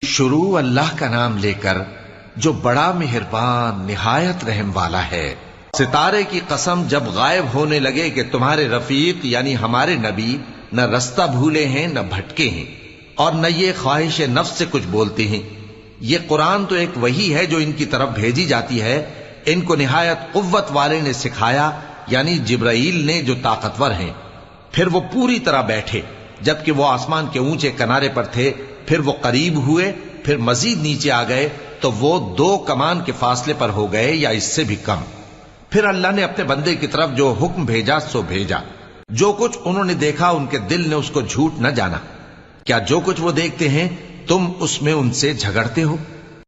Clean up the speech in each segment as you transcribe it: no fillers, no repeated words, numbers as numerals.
شروع اللہ کا نام لے کر جو بڑا مہربان نہایت رحم والا ہے۔ ستارے کی قسم جب غائب ہونے لگے کہ تمہارے رفیق یعنی ہمارے نبی نہ رستہ بھولے ہیں نہ بھٹکے ہیں اور نہ یہ خواہش نفس سے کچھ بولتے ہیں۔ یہ قرآن تو ایک وحی ہے جو ان کی طرف بھیجی جاتی ہے، ان کو نہایت قوت والے نے سکھایا یعنی جبرائیل نے جو طاقتور ہیں۔ پھر وہ پوری طرح بیٹھے جبکہ وہ آسمان کے اونچے کنارے پر تھے، پھر وہ قریب ہوئے، پھر مزید نیچے آ گئے تو وہ 2 کمان کے فاصلے پر ہو گئے یا اس سے بھی کم۔ پھر اللہ نے اپنے بندے کی طرف جو حکم بھیجا سو بھیجا۔ جو کچھ انہوں نے دیکھا ان کے دل نے اس کو جھوٹ نہ جانا۔ کیا جو کچھ وہ دیکھتے ہیں تم اس میں ان سے جھگڑتے ہو؟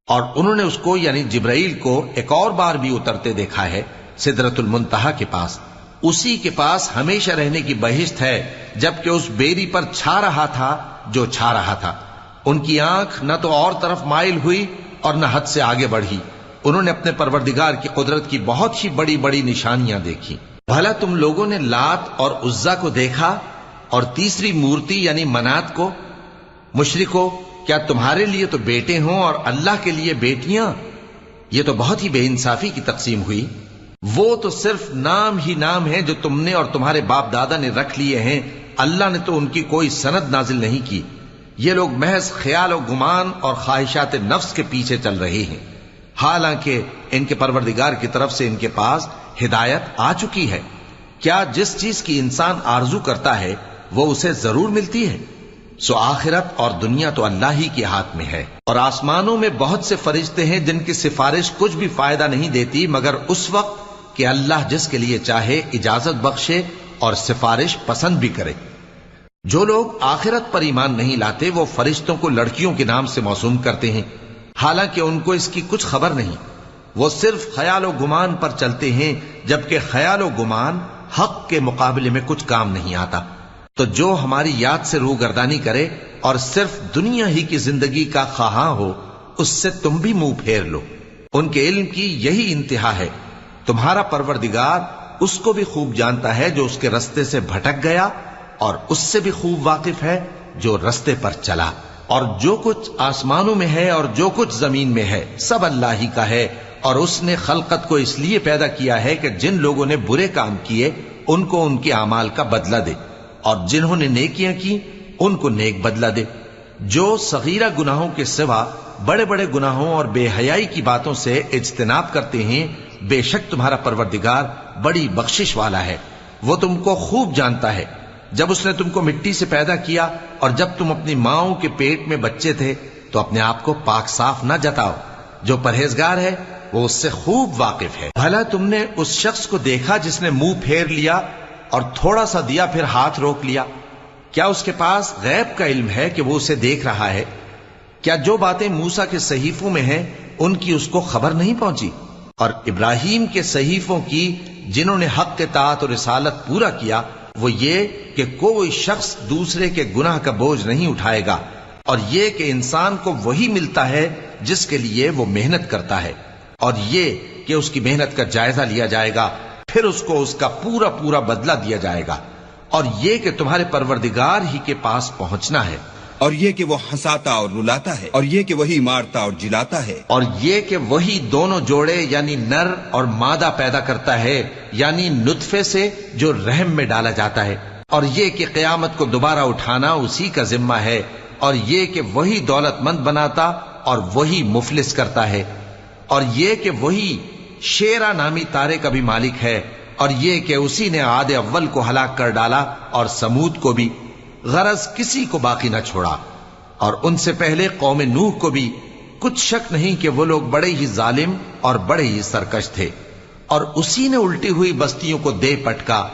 اور انہوں نے اس کو یعنی جبرائیل کو ایک اور بار بھی اترتے دیکھا ہے سدرۃ المنتہا کے پاس۔ اسی کے پاس ہمیشہ رہنے کی بہشت ہے، جبکہ اس بیری پر چھا رہا تھا جو چھا رہا تھا۔ ان کی آنکھ نہ تو اور طرف مائل ہوئی اور نہ حد سے آگے بڑھی۔ انہوں نے اپنے پروردگار کی قدرت کی بہت ہی بڑی بڑی نشانیاں دیکھی۔ بھلا تم لوگوں نے لات اور عزا کو دیکھا اور تیسری مورتی یعنی منات کو؟ مشرکو، کیا تمہارے لیے تو بیٹے ہوں اور اللہ کے لیے بیٹیاں؟ یہ تو بہت ہی بے انصافی کی تقسیم ہوئی۔ وہ تو صرف نام ہی نام ہے جو تم نے اور تمہارے باپ دادا نے رکھ لیے ہیں، اللہ نے تو ان کی کوئی سند نازل نہیں کی۔ یہ لوگ محض خیال و گمان اور خواہشات نفس کے پیچھے چل رہے ہیں، حالانکہ ان کے پروردگار کی طرف سے ان کے پاس ہدایت آ چکی ہے۔ کیا جس چیز کی انسان آرزو کرتا ہے وہ اسے ضرور ملتی ہے؟ سو آخرت اور دنیا تو اللہ ہی کے ہاتھ میں ہے۔ اور آسمانوں میں بہت سے فرشتے ہیں جن کی سفارش کچھ بھی فائدہ نہیں دیتی مگر اس وقت کہ اللہ جس کے لیے چاہے اجازت بخشے اور سفارش پسند بھی کرے۔ جو لوگ آخرت پر ایمان نہیں لاتے وہ فرشتوں کو لڑکیوں کے نام سے موسوم کرتے ہیں، حالانکہ ان کو اس کی کچھ خبر نہیں۔ وہ صرف خیال و گمان پر چلتے ہیں، جبکہ خیال و گمان حق کے مقابلے میں کچھ کام نہیں آتا۔ تو جو ہماری یاد سے روگردانی کرے اور صرف دنیا ہی کی زندگی کا خواہاں ہو، اس سے تم بھی منہ پھیر لو۔ ان کے علم کی یہی انتہا ہے۔ تمہارا پروردگار اس کو بھی خوب جانتا ہے جو اس کے رستے سے بھٹک گیا، اور اس سے بھی خوب واقف ہے جو رستے پر چلا۔ اور جو کچھ آسمانوں میں ہے اور جو کچھ زمین میں ہے سب اللہ ہی کا ہے، اور اس نے خلقت کو اس لیے پیدا کیا ہے کہ جن لوگوں نے برے کام کیے ان کو ان کے اعمال کا بدلہ دے، اور جنہوں نے نیکیاں کی ان کو نیک بدلہ دے۔ جو صغیرہ گناہوں کے سوا بڑے بڑے گناہوں اور بے حیائی کی باتوں سے اجتناب کرتے ہیں، بے شک تمہارا پروردگار بڑی بخشش والا ہے۔ وہ تم کو خوب جانتا ہے۔ جب اس نے تم کو مٹی سے پیدا کیا اور جب تم اپنی ماؤں کے پیٹ میں بچے تھے تو اپنے آپ کو پاک صاف نہ جتاؤ۔ جو پرہیزگار ہے وہ اس سے خوب واقف ہے۔ بھلا تم نے اس شخص کو دیکھا جس نے منہ پھیر لیا اور تھوڑا سا دیا پھر ہاتھ روک لیا؟ کیا اس کے پاس غیب کا علم ہے کہ وہ اسے دیکھ رہا ہے؟ کیا جو باتیں موسیٰ کے صحیفوں میں ہیں ان کی اس کو خبر نہیں پہنچی؟ اور ابراہیم کے صحیفوں کی جنہوں نے حق اطاعت اور رسالت پورا کیا، وہ یہ کہ کوئی شخص دوسرے کے گناہ کا بوجھ نہیں اٹھائے گا، اور یہ کہ انسان کو وہی ملتا ہے جس کے لیے وہ محنت کرتا ہے، اور یہ کہ اس کی محنت کا جائزہ لیا جائے گا، پھر اس کو اس کا پورا پورا بدلہ دیا جائے گا، اور یہ کہ تمہارے پروردگار ہی کے پاس پہنچنا ہے، اور یہ کہ وہ ہنساتا اور رلاتا ہے، اور یہ کہ وہی مارتا اور جلاتا ہے، اور یہ کہ وہی دونوں جوڑے یعنی نر اور مادہ پیدا کرتا ہے یعنی نطفے سے جو رحم میں ڈالا جاتا ہے، اور یہ کہ قیامت کو دوبارہ اٹھانا اسی کا ذمہ ہے، اور یہ کہ وہی دولت مند بناتا اور وہی مفلس کرتا ہے، اور یہ کہ وہی شیرا نامی تارے کا بھی مالک ہے، اور یہ کہ اسی نے عاد اول کو ہلاک کر ڈالا اور سمود کو بھی، غرض کسی کو باقی نہ چھوڑا، اور ان سے پہلے قوم نوح کو بھی۔ کچھ شک نہیں کہ وہ لوگ بڑے ہی ظالم اور بڑے ہی سرکش تھے، اور اسی نے الٹی ہوئی بستیوں کو دے پٹکا،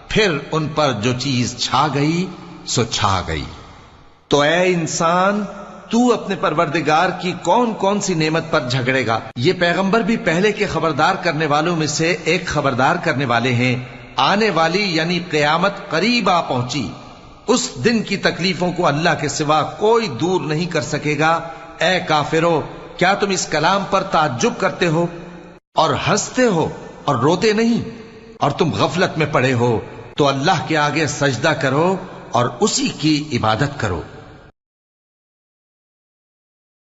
پھر ان پر جو چیز چھا گئی سو چھا گئی۔ تو اے انسان، تو اپنے پروردگار کی کون کون سی نعمت پر جھگڑے گا؟ یہ پیغمبر بھی پہلے کے خبردار کرنے والوں میں سے ایک خبردار کرنے والے ہیں۔ آنے والی یعنی قیامت قریب آ پہنچی، اس دن کی تکلیفوں کو اللہ کے سوا کوئی دور نہیں کر سکے گا۔ اے کافرو، کیا تم اس کلام پر تعجب کرتے ہو اور ہنستے ہو اور روتے نہیں؟ اور تم غفلت میں پڑے ہو تو اللہ کے آگے سجدہ کرو اور اسی کی عبادت کرو۔